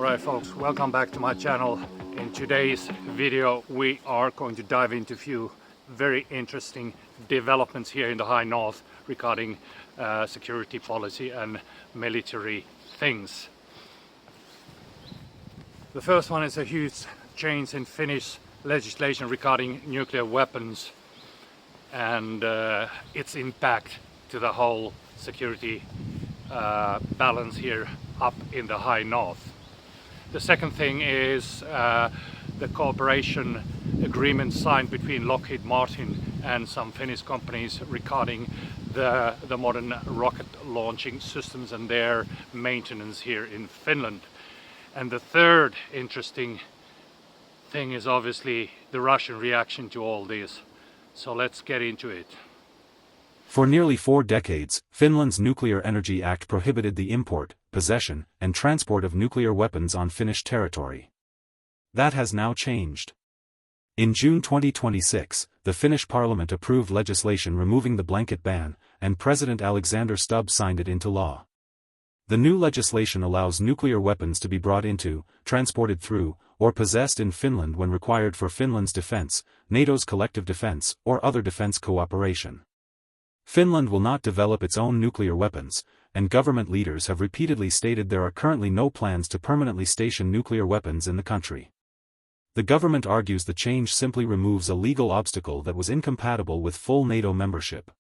Alright folks, welcome back to my channel. In today's video we are going to dive into a few very interesting developments here in the High North regarding security policy and military things. The first one is a huge change in Finnish legislation regarding nuclear weapons and its impact to the whole security balance here up in the High North. The second thing is the cooperation agreement signed between Lockheed Martin and some Finnish companies regarding the modern rocket launching systems and their maintenance here in Finland. And the third interesting thing is obviously the Russian reaction to all this. So let's get into it. For nearly 4 decades, Finland's Nuclear Energy Act prohibited the import, possession, and transport of nuclear weapons on Finnish territory. That has now changed. In June 2026, the Finnish parliament approved legislation removing the blanket ban, and President Alexander Stubb signed it into law. The new legislation allows nuclear weapons to be brought into, transported through, or possessed in Finland when required for Finland's defense, NATO's collective defense, or other defense cooperation. Finland will not develop its own nuclear weapons, and government leaders have repeatedly stated there are currently no plans to permanently station nuclear weapons in the country. The government argues the change simply removes a legal obstacle that was incompatible with full NATO membership.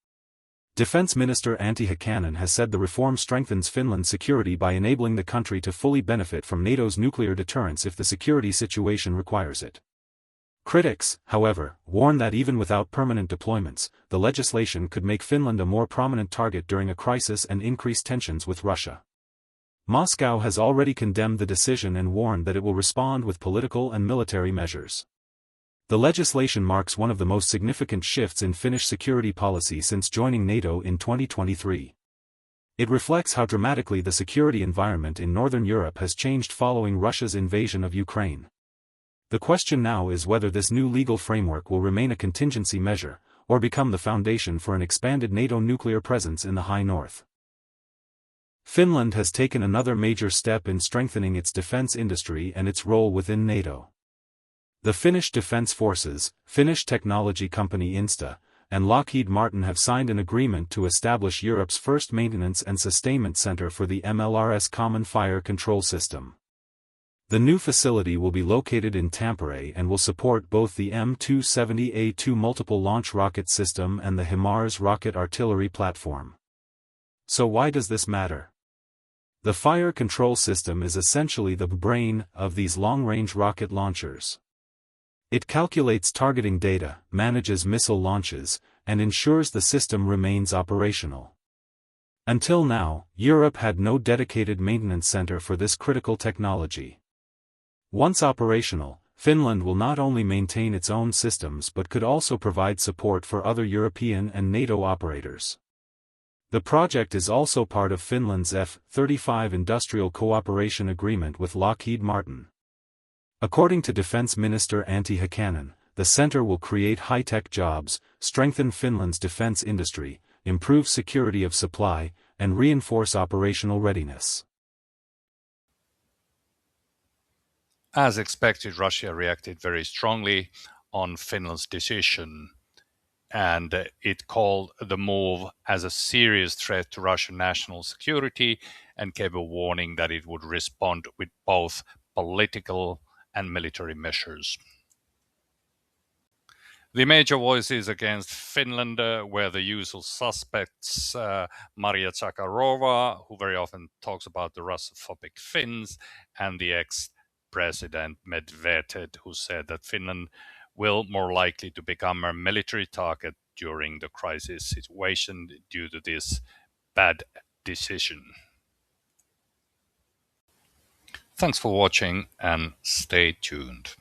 Defense Minister Antti Häkkänen has said the reform strengthens Finland's security by enabling the country to fully benefit from NATO's nuclear deterrence if the security situation requires it. Critics, however, warn that even without permanent deployments, the legislation could make Finland a more prominent target during a crisis and increase tensions with Russia. Moscow has already condemned the decision and warned that it will respond with political and military measures. The legislation marks one of the most significant shifts in Finnish security policy since joining NATO in 2023. It reflects how dramatically the security environment in Northern Europe has changed following Russia's invasion of Ukraine. The question now is whether this new legal framework will remain a contingency measure, or become the foundation for an expanded NATO nuclear presence in the High North. Finland has taken another major step in strengthening its defense industry and its role within NATO. The Finnish Defence Forces, Finnish technology company Insta, and Lockheed Martin have signed an agreement to establish Europe's first maintenance and sustainment center for the MLRS Common Fire Control System. The new facility will be located in Tampere and will support both the M270A2 multiple launch rocket system and the HIMARS rocket artillery platform. So why does this matter? The fire control system is essentially the brain of these long-range rocket launchers. It calculates targeting data, manages missile launches, and ensures the system remains operational. Until now, Europe had no dedicated maintenance center for this critical technology. Once operational, Finland will not only maintain its own systems but could also provide support for other European and NATO operators. The project is also part of Finland's F-35 industrial cooperation agreement with Lockheed Martin. According to Defense Minister Antti Häkkänen, the center will create high-tech jobs, strengthen Finland's defense industry, improve security of supply, and reinforce operational readiness. As expected, Russia reacted very strongly on Finland's decision, and it called the move as a serious threat to Russian national security and gave a warning that it would respond with both political and military measures. The major voices against Finland were the usual suspects, Maria Zakharova, who very often talks about the Russophobic Finns, and the ex-President Medvedev, who said that Finland will more likely to become a military target during the crisis situation due to this bad decision. Thanks for watching and stay tuned.